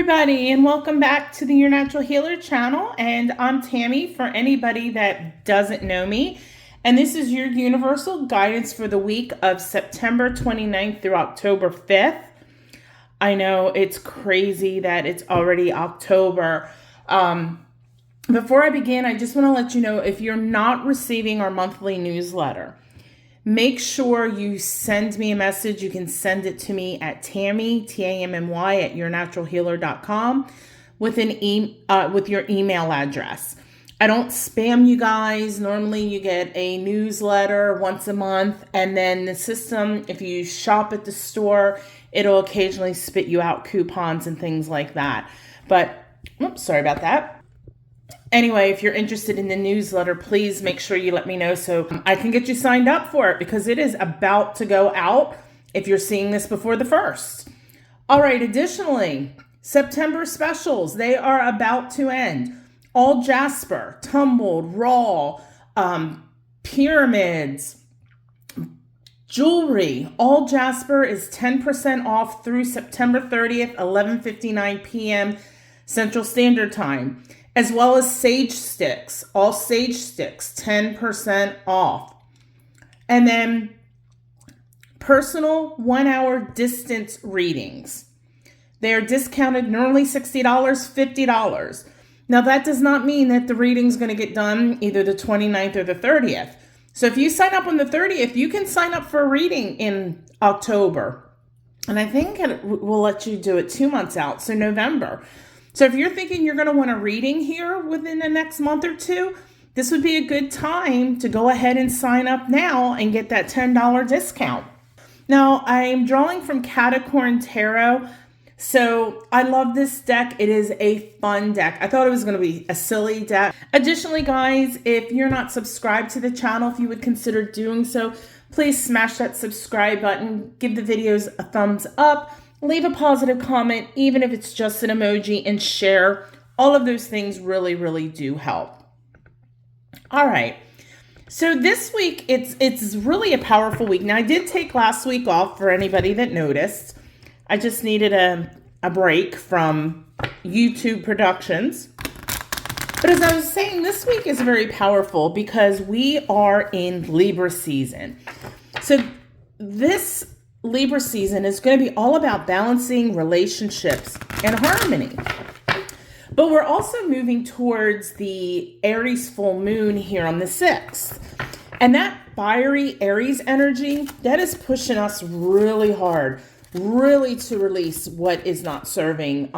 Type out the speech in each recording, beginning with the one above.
everybody, and welcome back to the Your Natural Healer channel. And I'm Tammy, for anybody that doesn't know me. And this is your universal guidance for the week of September 29th through October 5th. I know it's crazy that it's already October. Before I begin, I just want to let you know, if you're not receiving our monthly newsletter, make sure you send me a message. You can send it to me at Tammy, Tammy, at yournaturalhealer.com with with your email address. I don't spam you guys. Normally you get a newsletter once a month, and then the system, if you shop at the store, it'll occasionally spit you out coupons and things like that. But, oops, sorry about that. Anyway, if you're interested in the newsletter, please make sure you let me know so I can get you signed up for it, because it is about to go out if you're seeing this before the 1st. All right, additionally, September specials, they are about to end. All Jasper, tumbled, raw, pyramids, jewelry, all Jasper is 10% off through September 30th, 11:59 p.m. Central Standard Time. As well as sage sticks, all sage sticks, 10% off. And then personal 1-hour distance readings. They are discounted, normally $60, $50. Now that does not mean that the reading is going to get done either the 29th or the 30th. So if you sign up on the 30th, you can sign up for a reading in October. And I think it will let you do it 2 months out, so November. So if you're thinking you're going to want a reading here within the next month or two, this would be a good time to go ahead and sign up now and get that $10 discount. Now, I'm drawing from Catacorn Tarot. So I love this deck. It is a fun deck. I thought it was going to be a silly deck. Additionally, guys, if you're not subscribed to the channel, if you would consider doing so, please smash that subscribe button, give the videos a thumbs up, leave a positive comment, even if it's just an emoji, and share. All of those things really, really do help. All right. So this week, it's really a powerful week. Now, I did take last week off, for anybody that noticed. I just needed a break from YouTube productions. But as I was saying, this week is very powerful because we are in Libra season. So this Libra season is going to be all about balancing relationships and harmony. But we're also moving towards the Aries full moon here on the 6th. And that fiery Aries energy, that is pushing us really hard, really to release what is not serving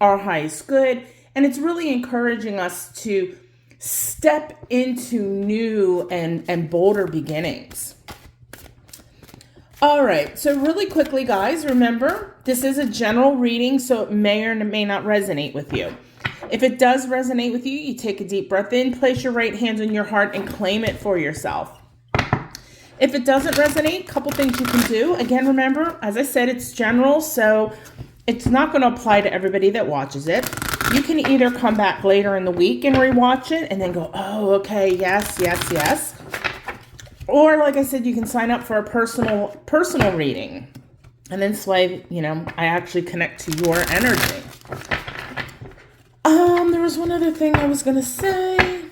our highest good. And it's really encouraging us to step into new and bolder beginnings. All right, so really quickly, guys, remember, this is a general reading, so it may or may not resonate with you. If it does resonate with you, you take a deep breath in, place your right hand on your heart, and claim it for yourself. If it doesn't resonate, a couple things you can do. Again, remember, as I said, it's general, so it's not going to apply to everybody that watches it. You can either come back later in the week and rewatch it and then go, oh, okay, yes, yes, yes. Or, like I said, you can sign up for a personal reading. And then this way, I actually connect to your energy. There was one other thing I was going to say.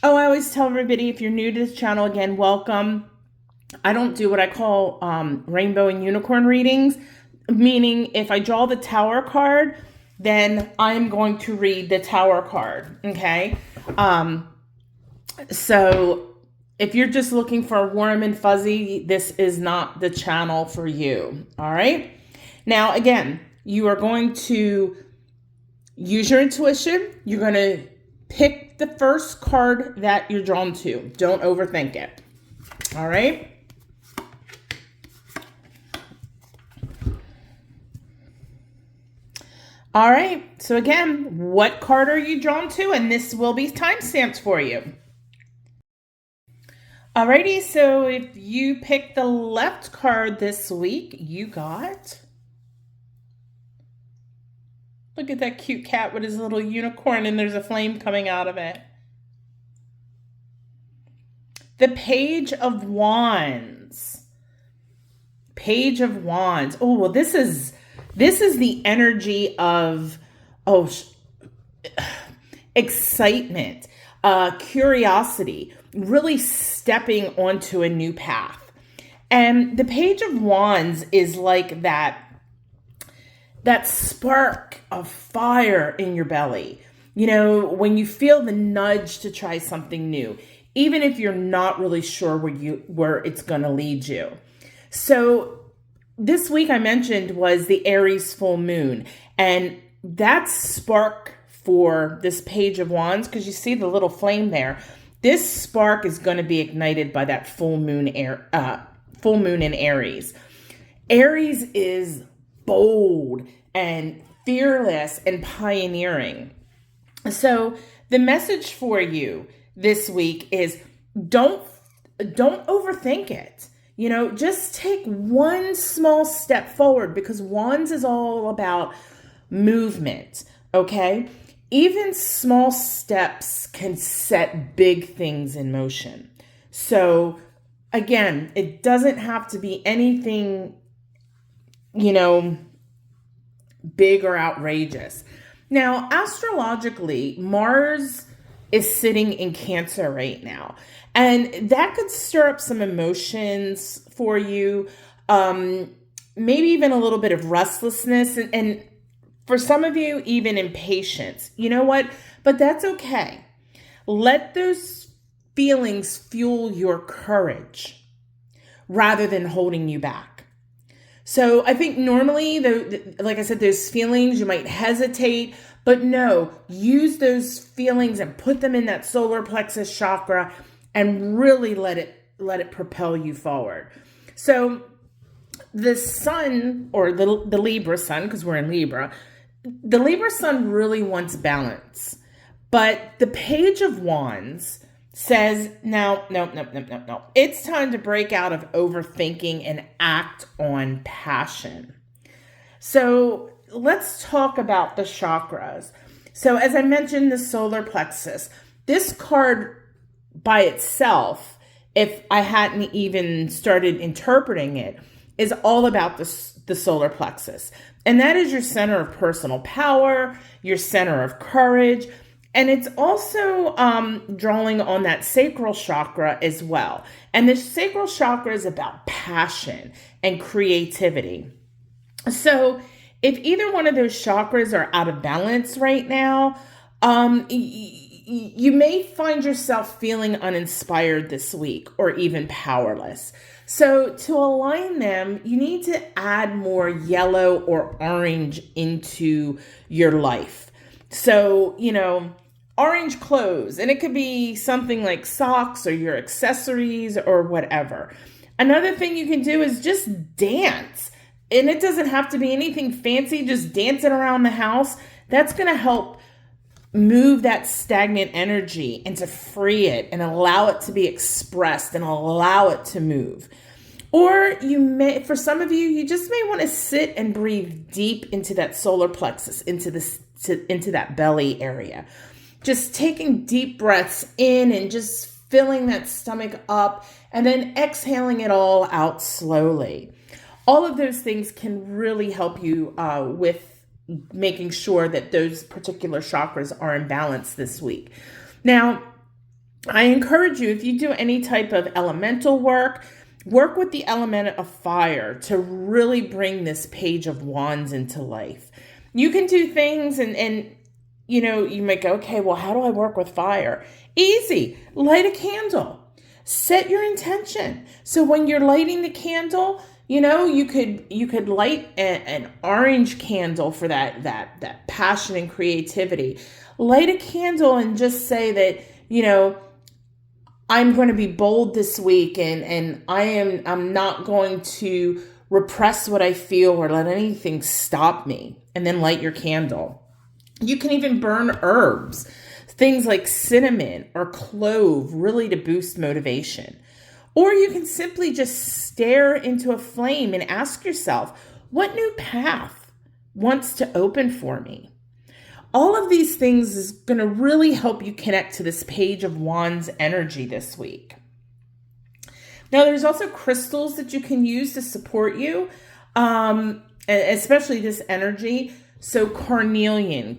Oh, I always tell everybody, if you're new to this channel, again, welcome. I don't do what I call rainbow and unicorn readings, meaning if I draw the Tower card, then I'm going to read the Tower card, okay? So if you're just looking for warm and fuzzy, this is not the channel for you, all right? Now, again, you are going to use your intuition. You're going to pick the first card that you're drawn to. Don't overthink it, all right? All right, so again, what card are you drawn to? And this will be timestamped for you. Alrighty, so if you picked the left card this week, you got... Look at that cute cat with his little unicorn, and there's a flame coming out of it. The Page of Wands. Page of Wands. Oh, well, this is This is the energy of, oh, excitement, curiosity, really stepping onto a new path. And the Page of Wands is like that spark of fire in your belly. You know, when you feel the nudge to try something new, even if you're not really sure where it's going to lead you. So this week I mentioned was the Aries full moon, and that spark for this Page of Wands, because you see the little flame there, this spark is going to be ignited by that full moon in Aries. Aries is bold and fearless and pioneering. So the message for you this week is don't overthink it. You know, just take one small step forward, because Wands is all about movement, okay? Even small steps can set big things in motion. So again, it doesn't have to be anything, you know, big or outrageous. Now, astrologically, Mars is sitting in Cancer right now, and that could stir up some emotions for you, maybe even a little bit of restlessness, and for some of you, even impatience. You know what? But that's okay. Let those feelings fuel your courage rather than holding you back. So I think normally, like I said, those feelings, you might hesitate, but no, use those feelings and put them in that solar plexus chakra and really let it propel you forward. So the sun, or the Libra sun, because we're in Libra, the Libra sun really wants balance. But the Page of Wands says, no. It's time to break out of overthinking and act on passion. So let's talk about the chakras. So as I mentioned, the solar plexus, this card by itself, if I hadn't even started interpreting it, is all about the solar plexus. And that is your center of personal power, your center of courage. And it's also drawing on that sacral chakra as well. And the sacral chakra is about passion and creativity. So if either one of those chakras are out of balance right now, you may find yourself feeling uninspired this week, or even powerless. So to align them, you need to add more yellow or orange into your life. So, you know, orange clothes, and it could be something like socks or your accessories or whatever. Another thing you can do is just dance. And it doesn't have to be anything fancy, just dancing around the house. That's going to help move that stagnant energy and to free it and allow it to be expressed and allow it to move. Or you may, for some of you, you just may want to sit and breathe deep into that solar plexus, into that belly area. Just taking deep breaths in and just filling that stomach up and then exhaling it all out slowly. All of those things can really help you with making sure that those particular chakras are in balance this week. Now, I encourage you, if you do any type of elemental work with the element of fire to really bring this Page of Wands into life. You can do things and you know, you might go, okay, well, how do I work with fire? Easy. Light a candle. Set your intention. So when you're lighting the candle, you know, you could light an orange candle for that passion and creativity. Light a candle and just say that, you know, I'm going to be bold this week, and I'm not going to repress what I feel or let anything stop me. And then light your candle. You can even burn herbs, things like cinnamon or clove, really to boost motivation. Or you can simply just stare into a flame and ask yourself, what new path wants to open for me? All of these things is going to really help you connect to this Page of Wands energy this week. Now, there's also crystals that you can use to support you. especially this energy. So carnelian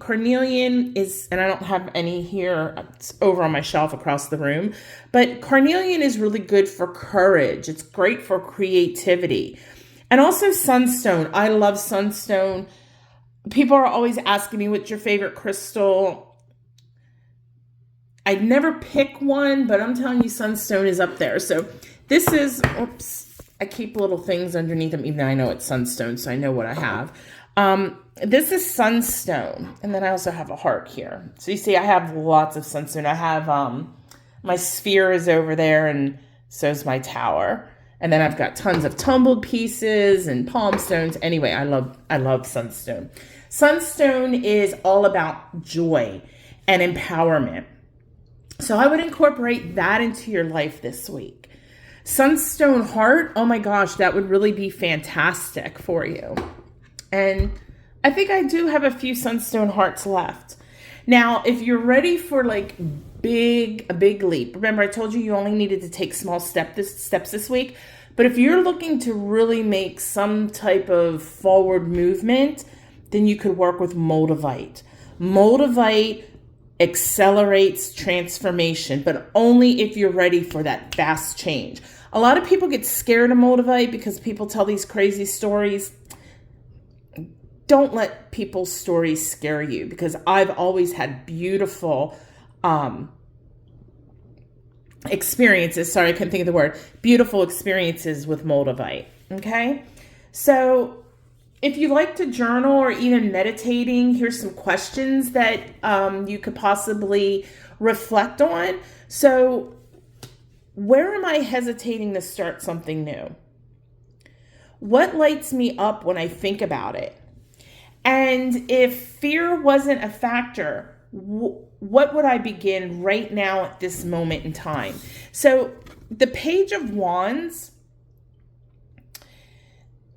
is, and I don't have any here, it's over on my shelf across the room, but carnelian is really good for courage. It's great for creativity. And also sunstone. I love sunstone. People are always asking me, what's your favorite crystal? I'd never pick one, but I'm telling you, sunstone is up there. So this is, oops, I keep little things underneath them, even though I know it's sunstone, so I know what I have. This is sunstone, and then I also have a heart here. So you see, I have lots of sunstone. I have, my sphere is over there, and so is my tower. And then I've got tons of tumbled pieces and palm stones. Anyway, I love sunstone. Sunstone is all about joy and empowerment. So I would incorporate that into your life this week. Sunstone heart, oh my gosh, that would really be fantastic for you. And I think I do have a few sunstone hearts left. Now, if you're ready for like a big leap, remember I told you only needed to take small steps this week. But if you're looking to really make some type of forward movement, then you could work with Moldavite. Moldavite accelerates transformation, but only if you're ready for that fast change. A lot of people get scared of Moldavite because people tell these crazy stories. Don't let people's stories scare you, because I've always had beautiful experiences. Sorry, I couldn't think of the word. Beautiful experiences with Moldavite. Okay. So if you like to journal or even meditating, here's some questions that you could possibly reflect on. So where am I hesitating to start something new? What lights me up when I think about it? And if fear wasn't a factor, what would I begin right now at this moment in time? So the Page of Wands,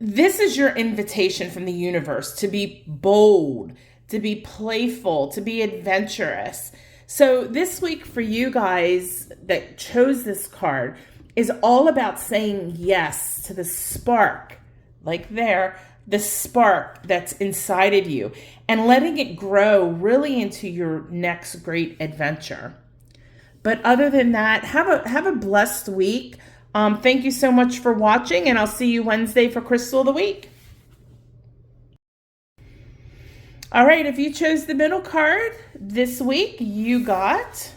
this is your invitation from the universe to be bold, to be playful, to be adventurous. So this week for you guys that chose this card is all about saying yes to the spark, like there, the spark that's inside of you, and letting it grow really into your next great adventure. But other than that, have a blessed week. Thank you so much for watching, and I'll see you Wednesday for Crystal of the Week. All right, if you chose the middle card this week, you got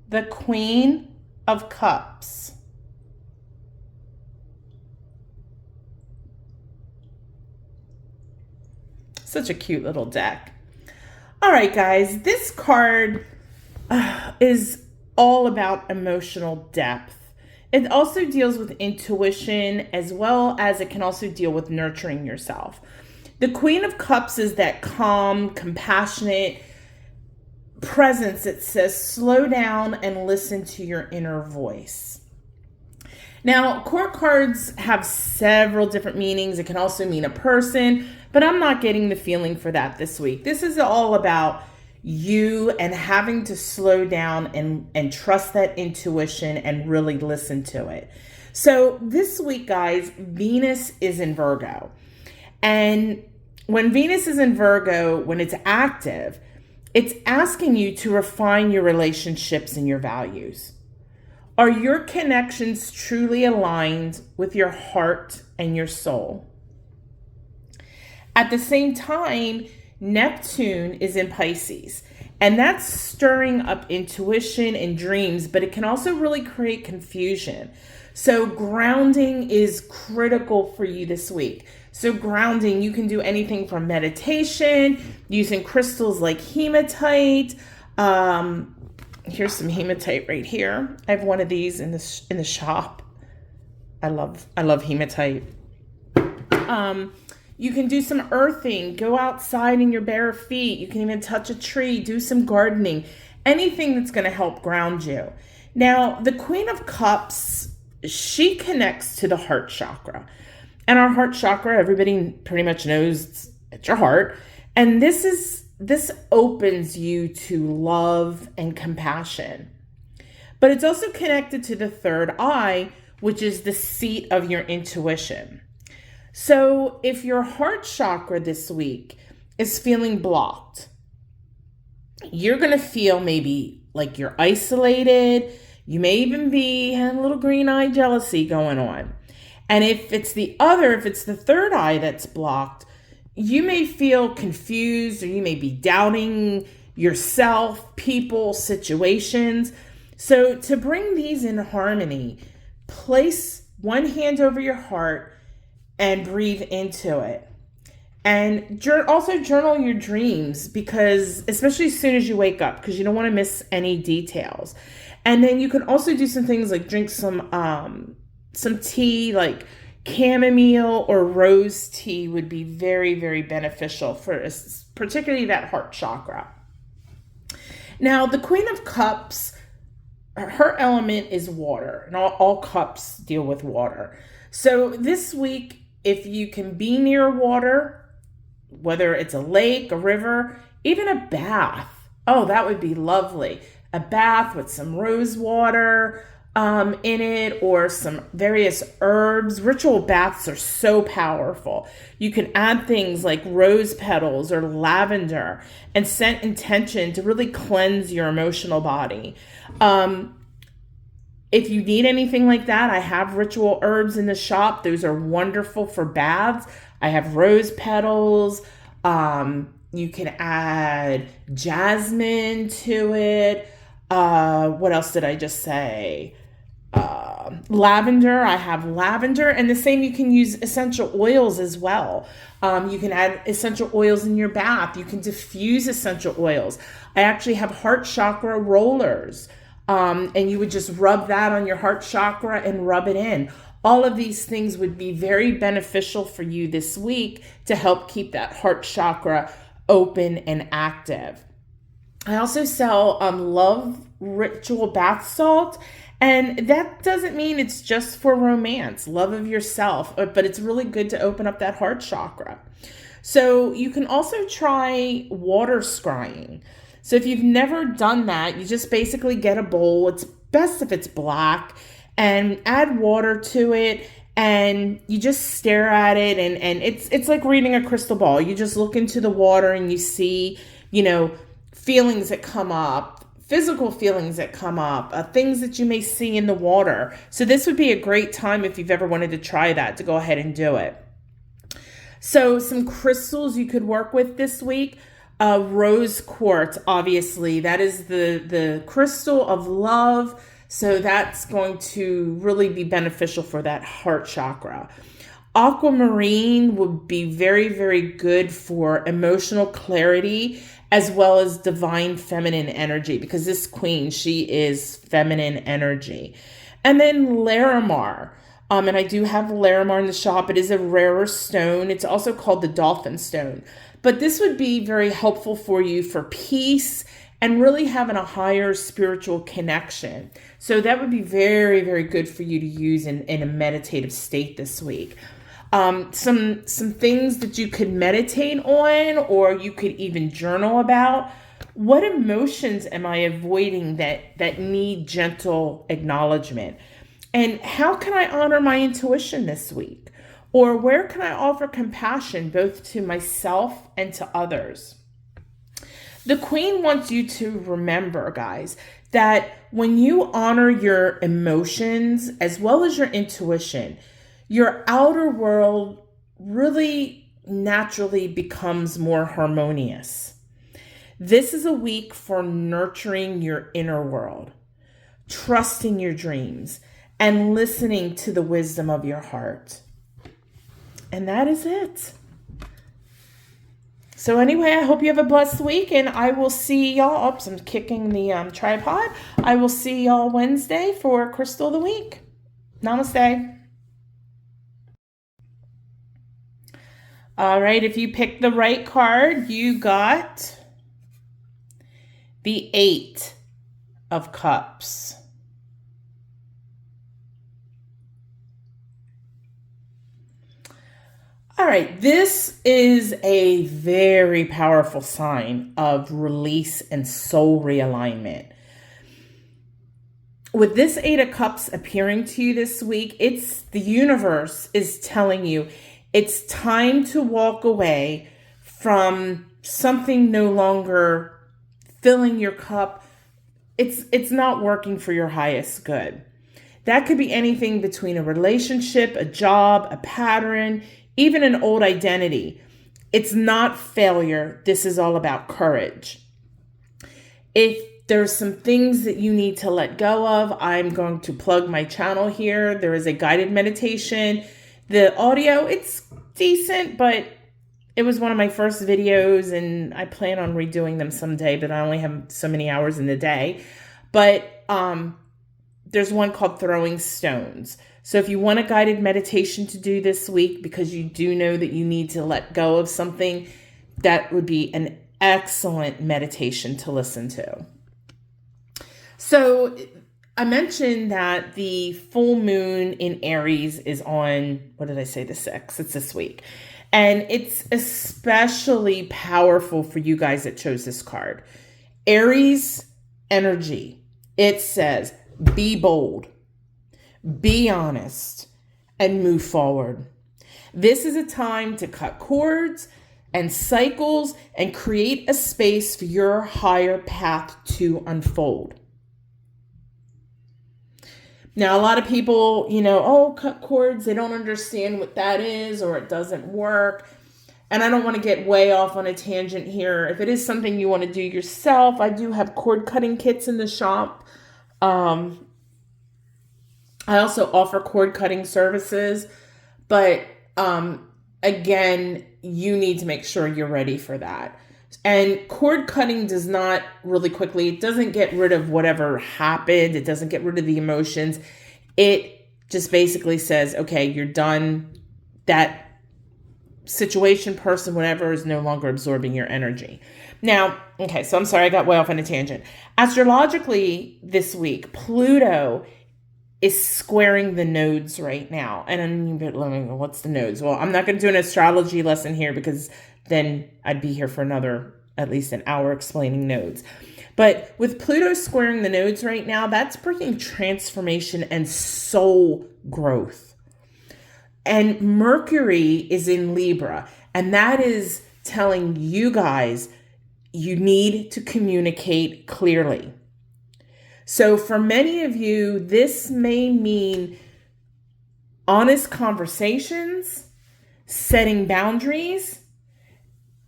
the Queen of Cups. Such a cute little deck. All right, guys, this card is all about emotional depth. It also deals with intuition, as well as it can also deal with nurturing yourself. The Queen of Cups is that calm, compassionate presence that says, slow down and listen to your inner voice. Now, court cards have several different meanings. It can also mean a person, but I'm not getting the feeling for that this week. This is all about you and having to slow down and trust that intuition and really listen to it. So this week, guys, Venus is in Virgo. And when Venus is in Virgo, when it's active, it's asking you to refine your relationships and your values. Are your connections truly aligned with your heart and your soul? At the same time, Neptune is in Pisces, and that's stirring up intuition and dreams, but it can also really create confusion. So grounding is critical for you this week. So grounding, you can do anything from meditation, using crystals like hematite. Here's some hematite right here. I have one of these in the shop. I love hematite. You can do some earthing, go outside in your bare feet. You can even touch a tree, do some gardening, anything that's going to help ground you. Now, the Queen of Cups, she connects to the heart chakra. And our heart chakra, everybody pretty much knows it's your heart. And this opens you to love and compassion. But it's also connected to the third eye, which is the seat of your intuition. So if your heart chakra this week is feeling blocked, you're going to feel maybe like you're isolated. You may even be having a little green eye jealousy going on. And if it's the third eye that's blocked, you may feel confused, or you may be doubting yourself, people, situations. So to bring these in harmony, place one hand over your heart and breathe into it. And also journal your dreams, because especially as soon as you wake up, because you don't want to miss any details. And then you can also do some things like drink some tea, like chamomile or rose tea would be very, very beneficial for particularly that heart chakra. Now, the Queen of Cups, her element is water, and all cups deal with water. So this week, if you can be near water, whether it's a lake, a river, even a bath, oh, that would be lovely. A bath with some rose water in it, or some various herbs. Ritual baths are so powerful. You can add things like rose petals or lavender and set intention to really cleanse your emotional body. If you need anything like that, I have ritual herbs in the shop. Those are wonderful for baths. I have rose petals. You can add jasmine to it. What else did I just say? Lavender. I have lavender, and the same, you can use essential oils as well. You can add essential oils in your bath. You can diffuse essential oils. I actually have heart chakra rollers, and you would just rub that on your heart chakra and rub it in. All of these things would be very beneficial for you this week to help keep that heart chakra open and active. I also sell love ritual bath salt. And that doesn't mean it's just for romance, love of yourself, but it's really good to open up that heart chakra. So you can also try water scrying. So if you've never done that, you just basically get a bowl. It's best if it's black, and add water to it, and you just stare at it, and it's like reading a crystal ball. You just look into the water and you see, feelings that come up, physical feelings that come up, things that you may see in the water. So this would be a great time, if you've ever wanted to try that, to go ahead and do it. So some crystals you could work with this week. Rose quartz, obviously, that is the crystal of love. So that's going to really be beneficial for that heart chakra. Aquamarine would be very, very good for emotional clarity, as well as divine feminine energy, because this queen, she is feminine energy. And then Larimar. And I do have Larimar in the shop. It is a rarer stone. It's also called the dolphin stone. But this would be very helpful for you for peace and really having a higher spiritual connection. So that would be very, very good for you to use in a meditative state this week. Some things that you could meditate on, or you could even journal about. What emotions am I avoiding that need gentle acknowledgement? And how can I honor my intuition this week? Or where can I offer compassion both to myself and to others? The Queen wants you to remember, guys, that when you honor your emotions as well as your intuition, your outer world really naturally becomes more harmonious. This is a week for nurturing your inner world, trusting your dreams, and listening to the wisdom of your heart. And that is it. So anyway, I hope you have a blessed week, and I will see y'all. Oops, I'm kicking the tripod. I will see y'all Wednesday for Crystal of the Week. Namaste. All right, if you picked the right card, you got the 8 of Cups. All right, this is a very powerful sign of release and soul realignment. With this 8 of Cups appearing to you this week, the universe is telling you It's time to walk away from something no longer filling your cup. It's not working for your highest good. That could be anything between a relationship, a job, a pattern, even an old identity. It's not failure. This is all about courage. If there's some things that you need to let go of, I'm going to plug my channel here. There is a guided meditation. The audio, it's decent, but it was one of my first videos and I plan on redoing them someday, but I only have so many hours in the day. But there's one called Throwing Stones. So if you want a guided meditation to do this week because you do know that you need to let go of something, that would be an excellent meditation to listen to. So I mentioned that the full moon in Aries is on, what did I say, the 6th? It's this week. And it's especially powerful for you guys that chose this card. Aries energy. It says, be bold, be honest, and move forward. This is a time to cut cords and cycles and create a space for your higher path to unfold. Now, a lot of people, cut cords, they don't understand what that is or it doesn't work. And I don't want to get way off on a tangent here. If it is something you want to do yourself, I do have cord cutting kits in the shop. I also offer cord cutting services, but again, you need to make sure you're ready for that. And cord cutting does not really quickly, it doesn't get rid of whatever happened. It doesn't get rid of the emotions. It just basically says, okay, you're done. That situation, person, whatever is no longer absorbing your energy. Now, okay, so I'm sorry, I got way off on a tangent. Astrologically this week, Pluto is squaring the nodes right now. And I'm what's the nodes? Well, I'm not going to do an astrology lesson here because then I'd be here for at least an hour explaining nodes. But with Pluto squaring the nodes right now, that's bringing transformation and soul growth. And Mercury is in Libra, and that is telling you guys you need to communicate clearly. So for many of you, this may mean honest conversations, setting boundaries,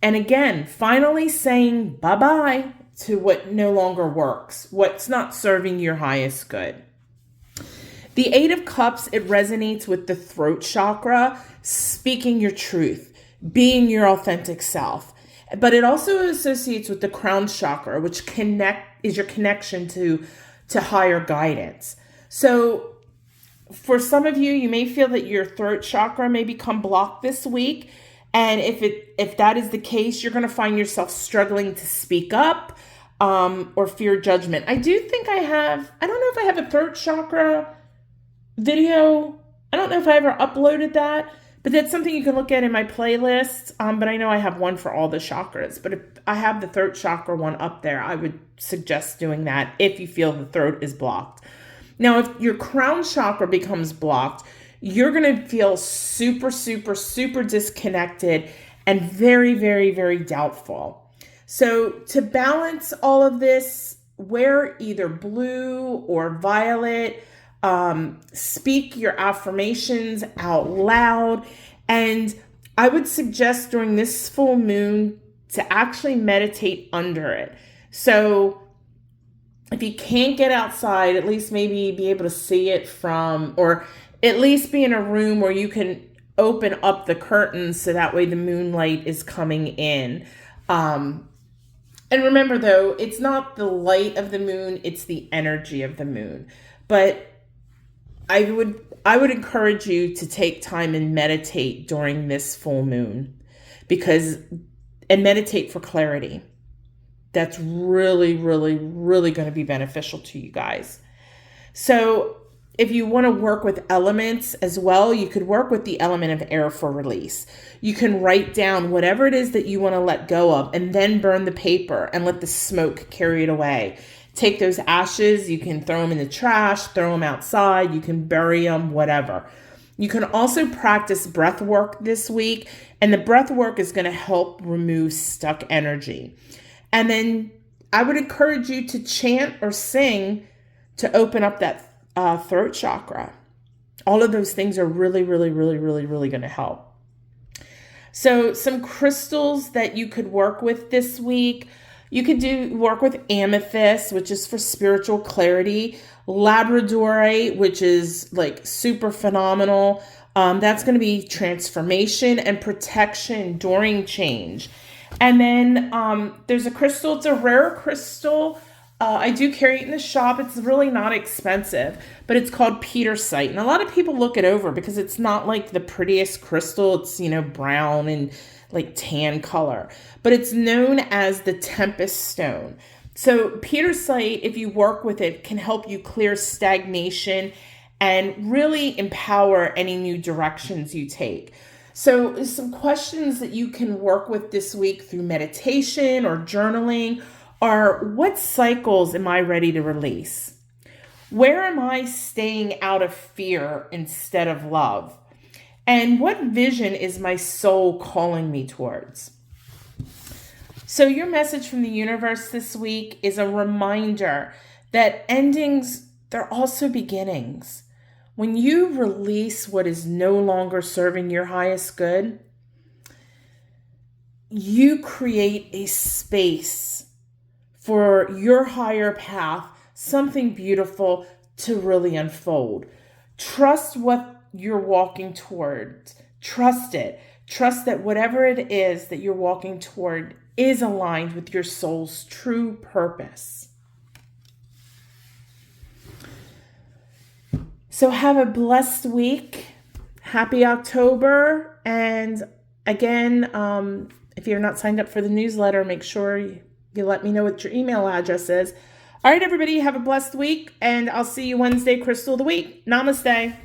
and again, finally saying bye-bye to what no longer works, what's not serving your highest good. The 8 of Cups, it resonates with the throat chakra, speaking your truth, being your authentic self. But it also associates with the crown chakra, which is your connection to higher guidance. So for some of you, you may feel that your throat chakra may become blocked this week. And if that is the case, you're going to find yourself struggling to speak up or fear judgment. I do think I don't know if I have a throat chakra video. I don't know if I ever uploaded that, but that's something you can look at in my playlist. But I know I have one for all the chakras, but if I have the throat chakra one up there, I would suggest doing that if you feel the throat is blocked. Now, if your crown chakra becomes blocked, you're going to feel super, super, super disconnected and very, very, very doubtful. So to balance all of this, wear either blue or violet. Speak your affirmations out loud. And I would suggest during this full moon to actually meditate under it. So if you can't get outside, at least maybe be able to see it or at least be in a room where you can open up the curtains so that way the moonlight is coming in. And remember though, it's not the light of the moon, it's the energy of the moon. But I would encourage you to take time and meditate during this full moon and meditate for clarity. That's really, really, really going to be beneficial to you guys. So if you want to work with elements as well, you could work with the element of air for release. You can write down whatever it is that you want to let go of and then burn the paper and let the smoke carry it away. Take those ashes, you can throw them in the trash, throw them outside, you can bury them, whatever. You can also practice breath work this week, and the breath work is going to help remove stuck energy. And then I would encourage you to chant or sing to open up that throat chakra. All of those things are really, really, really, really, really going to help. So some crystals that you could work with this week. You could work with amethyst, which is for spiritual clarity. Labradorite, which is like super phenomenal. That's going to be transformation and protection during change. And then there's a crystal. It's a rare crystal. I do carry it in the shop. It's really not expensive, but it's called petersite. And a lot of people look it over because it's not like the prettiest crystal. It's, brown and like tan color, but it's known as the tempest stone. So petersite, if you work with it, can help you clear stagnation and really empower any new directions you take. So some questions that you can work with this week through meditation or journaling are: what cycles am I ready to release? Where am I staying out of fear instead of love? And what vision is my soul calling me towards? So your message from the universe this week is a reminder that endings, they're also beginnings. When you release what is no longer serving your highest good, you create a space for your higher path, something beautiful to really unfold. Trust what you're walking toward. Trust it. Trust that whatever it is that you're walking toward is aligned with your soul's true purpose. So have a blessed week. Happy October. And again, if you're not signed up for the newsletter, make sure you let me know what your email address is. All right, everybody, have a blessed week, and I'll see you Wednesday, Crystal of the Week. Namaste.